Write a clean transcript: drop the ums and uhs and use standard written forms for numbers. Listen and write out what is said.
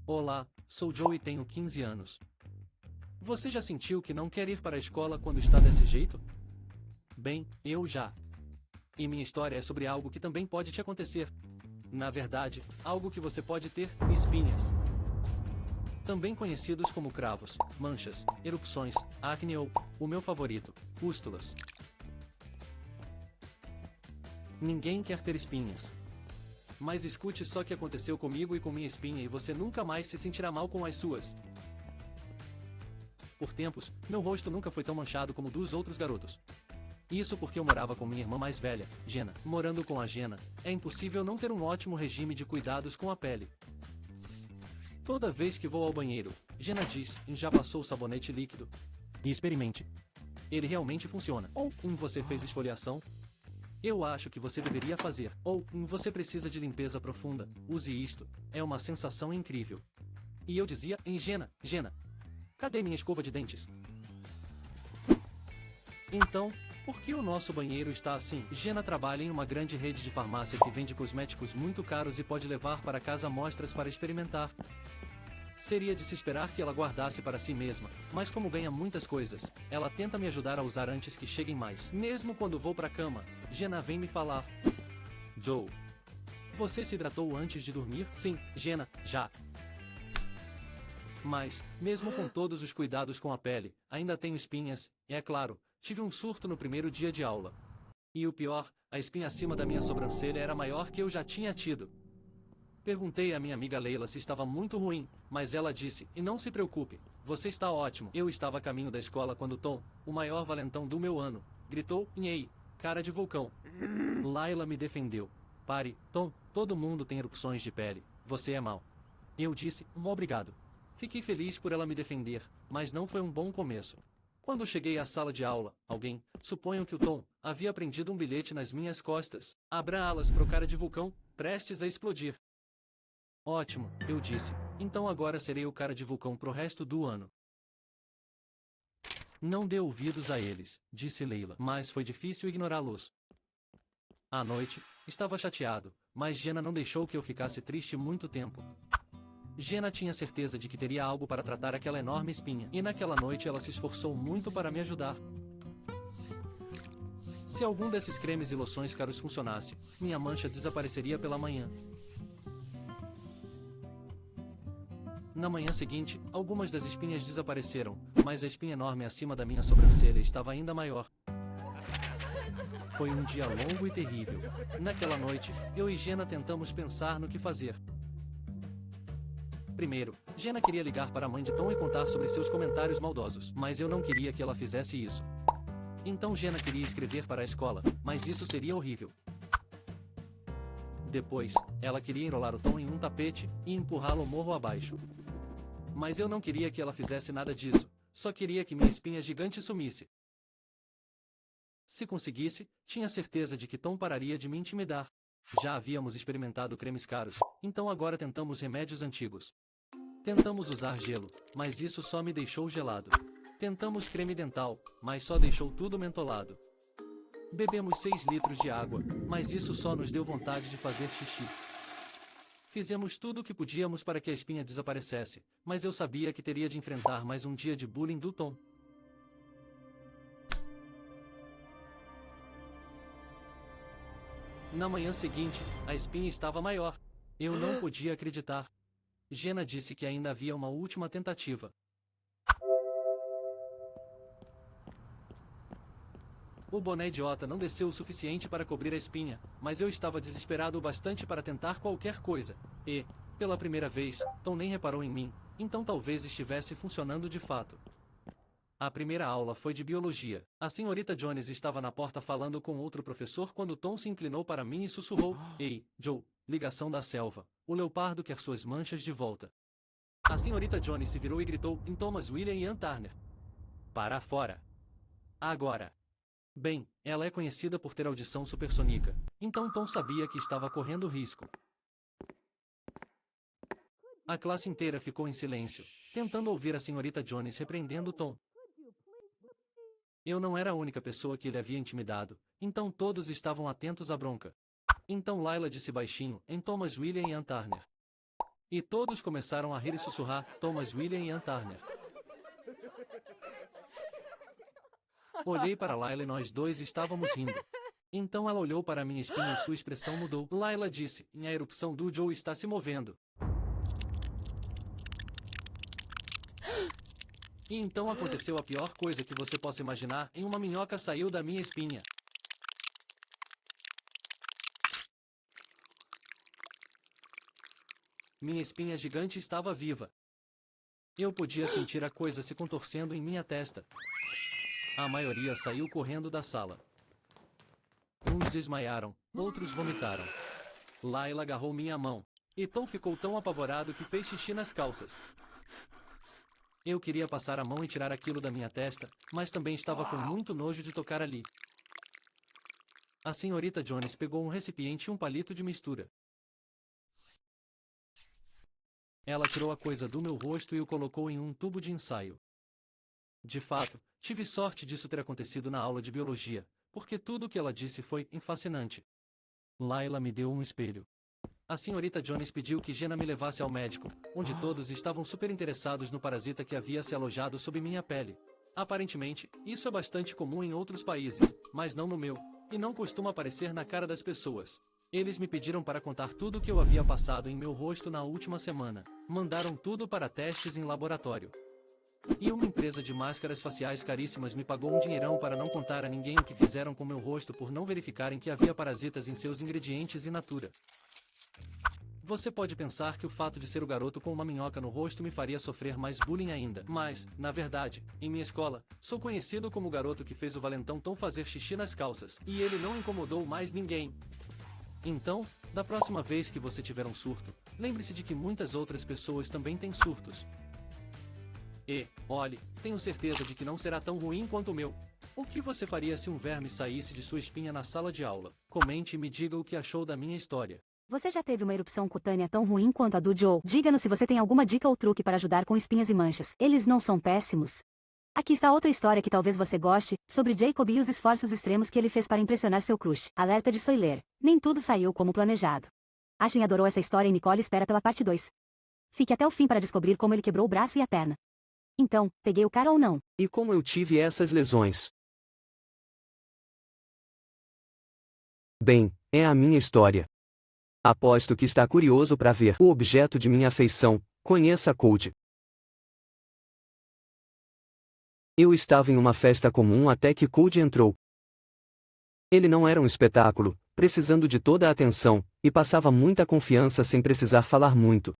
Olá, sou Joe e tenho 15 anos. Você já sentiu que não quer ir para a escola quando está desse jeito? Bem, eu já. E minha história é sobre algo que também pode te acontecer. Na verdade, algo que você pode ter: espinhas. Também conhecidos como cravos, manchas, erupções, acne ou, o meu favorito, pústulas. Ninguém quer ter espinhas. Mas escute só o que aconteceu comigo e com minha espinha e você nunca mais se sentirá mal com as suas. Por tempos, meu rosto nunca foi tão manchado como o dos outros garotos. Isso porque eu morava com minha irmã mais velha, Jenna. Morando com a Jenna, é impossível não ter um ótimo regime de cuidados com a pele. Toda vez que vou ao banheiro, Jenna diz: já passou o sabonete líquido? E experimente. Ele realmente funciona. Ou, você fez esfoliação? Eu acho que você deveria fazer. Ou, você precisa de limpeza profunda. Use isto. É uma sensação incrível. E eu dizia: Jenna, cadê minha escova de dentes? Então, por que o nosso banheiro está assim? Jenna trabalha em uma grande rede de farmácia que vende cosméticos muito caros e pode levar para casa amostras para experimentar. Seria de se esperar que ela guardasse para si mesma, mas como ganha muitas coisas, ela tenta me ajudar a usar antes que cheguem mais. Mesmo quando vou para a cama, Jenna vem me falar: Joe, você se hidratou antes de dormir? Sim, Jenna, já. Mas, mesmo com todos os cuidados com a pele, ainda tenho espinhas, e é claro, tive um surto no primeiro dia de aula. E o pior, a espinha acima da minha sobrancelha era maior que eu já tinha tido. Perguntei à minha amiga Leila se estava muito ruim, mas ela disse: e não se preocupe, você está ótimo. Eu estava a caminho da escola quando Tom, o maior valentão do meu ano, gritou: ei, cara de vulcão. Laila me defendeu. Pare, Tom, todo mundo tem erupções de pele, você é mau. Eu disse: obrigado. Fiquei feliz por ela me defender, mas não foi um bom começo. Quando cheguei à sala de aula, alguém, suponho que o Tom, havia prendido um bilhete nas minhas costas. Abra alas pro cara de vulcão, prestes a explodir. Ótimo, eu disse. Então agora serei o cara de vulcão pro resto do ano. Não dê ouvidos a eles, disse Leila, mas foi difícil ignorá-los. À noite, estava chateado, mas Jenna não deixou que eu ficasse triste muito tempo. Jenna tinha certeza de que teria algo para tratar aquela enorme espinha, e naquela noite ela se esforçou muito para me ajudar. Se algum desses cremes e loções caros funcionasse, minha mancha desapareceria pela manhã. Na manhã seguinte, algumas das espinhas desapareceram, mas a espinha enorme acima da minha sobrancelha estava ainda maior. Foi um dia longo e terrível. Naquela noite, eu e Jenna tentamos pensar no que fazer. Primeiro, Jenna queria ligar para a mãe de Tom e contar sobre seus comentários maldosos, mas eu não queria que ela fizesse isso. Então Jenna queria escrever para a escola, mas isso seria horrível. Depois, ela queria enrolar o Tom em um tapete e empurrá-lo morro abaixo. Mas eu não queria que ela fizesse nada disso, só queria que minha espinha gigante sumisse. Se conseguisse, tinha certeza de que Tom pararia de me intimidar. Já havíamos experimentado cremes caros, então agora tentamos remédios antigos. Tentamos usar gelo, mas isso só me deixou gelado. Tentamos creme dental, mas só deixou tudo mentolado. Bebemos 6 litros de água, mas isso só nos deu vontade de fazer xixi. Fizemos tudo o que podíamos para que a espinha desaparecesse, mas eu sabia que teria de enfrentar mais um dia de bullying do Tom. Na manhã seguinte, a espinha estava maior. Eu não podia acreditar. Jenna disse que ainda havia uma última tentativa. O boné idiota não desceu o suficiente para cobrir a espinha, mas eu estava desesperado o bastante para tentar qualquer coisa. E, pela primeira vez, Tom nem reparou em mim, então talvez estivesse funcionando de fato. A primeira aula foi de biologia. A senhorita Jones estava na porta falando com outro professor quando Tom se inclinou para mim e sussurrou: ei, Joe, ligação da selva. O leopardo quer suas manchas de volta. A senhorita Jones se virou e gritou em Thomas William e Ann Turner: para fora. Agora. Bem, ela é conhecida por ter audição supersônica, então Tom sabia que estava correndo risco. A classe inteira ficou em silêncio, tentando ouvir a senhorita Jones repreendendo Tom. Eu não era a única pessoa que ele havia intimidado, então todos estavam atentos à bronca. Então Laila disse baixinho em Thomas William e Ann Turner: E todos começaram a rir e sussurrar, Thomas William e Ann Turner. Olhei para Layla e nós dois estávamos rindo. Então ela olhou para minha espinha e sua expressão mudou. Layla disse, a erupção do Joe está se movendo. E então aconteceu a pior coisa que você possa imaginar, e uma minhoca saiu da minha espinha. Minha espinha gigante estava viva. Eu podia sentir a coisa se contorcendo em minha testa. A maioria saiu correndo da sala. Uns desmaiaram, outros vomitaram. Layla agarrou minha mão. E Tom ficou tão apavorado que fez xixi nas calças. Eu queria passar a mão e tirar aquilo da minha testa, mas também estava com muito nojo de tocar ali. A senhorita Jones pegou um recipiente e um palito de mistura. Ela tirou a coisa do meu rosto e o colocou em um tubo de ensaio. De fato, tive sorte disso ter acontecido na aula de biologia, porque tudo o que ela disse foi fascinante. Layla me deu um espelho. A senhorita Jones pediu que Jenna me levasse ao médico, onde todos estavam super interessados no parasita que havia se alojado sob minha pele. Aparentemente, isso é bastante comum em outros países, mas não no meu, e não costuma aparecer na cara das pessoas. Eles me pediram para contar tudo o que eu havia passado em meu rosto na última semana. Mandaram tudo para testes em laboratório. E uma empresa de máscaras faciais caríssimas me pagou um dinheirão para não contar a ninguém o que fizeram com meu rosto por não verificarem que havia parasitas em seus ingredientes in natura. Você pode pensar que o fato de ser o garoto com uma minhoca no rosto me faria sofrer mais bullying ainda. Mas, na verdade, em minha escola, sou conhecido como o garoto que fez o valentão Tom fazer xixi nas calças. E ele não incomodou mais ninguém. Então, da próxima vez que você tiver um surto, lembre-se de que muitas outras pessoas também têm surtos. E, olhe, tenho certeza de que não será tão ruim quanto o meu. O que você faria se um verme saísse de sua espinha na sala de aula? Comente e me diga o que achou da minha história. Você já teve uma erupção cutânea tão ruim quanto a do Joe? Diga-nos se você tem alguma dica ou truque para ajudar com espinhas e manchas. Eles não são péssimos. Aqui está outra história que talvez você goste, sobre Jacob e os esforços extremos que ele fez para impressionar seu crush. Alerta de spoiler. Nem tudo saiu como planejado. Ashley adorou essa história e Nicole espera pela parte 2. Fique até o fim para descobrir como ele quebrou o braço e a perna. Então, peguei o cara ou não? E como eu tive essas lesões? Bem, é a minha história. Aposto que está curioso para ver o objeto de minha afeição. Conheça Cody. Eu estava em uma festa comum até que Cody entrou. Ele não era um espetáculo, precisando de toda a atenção, e passava muita confiança sem precisar falar muito.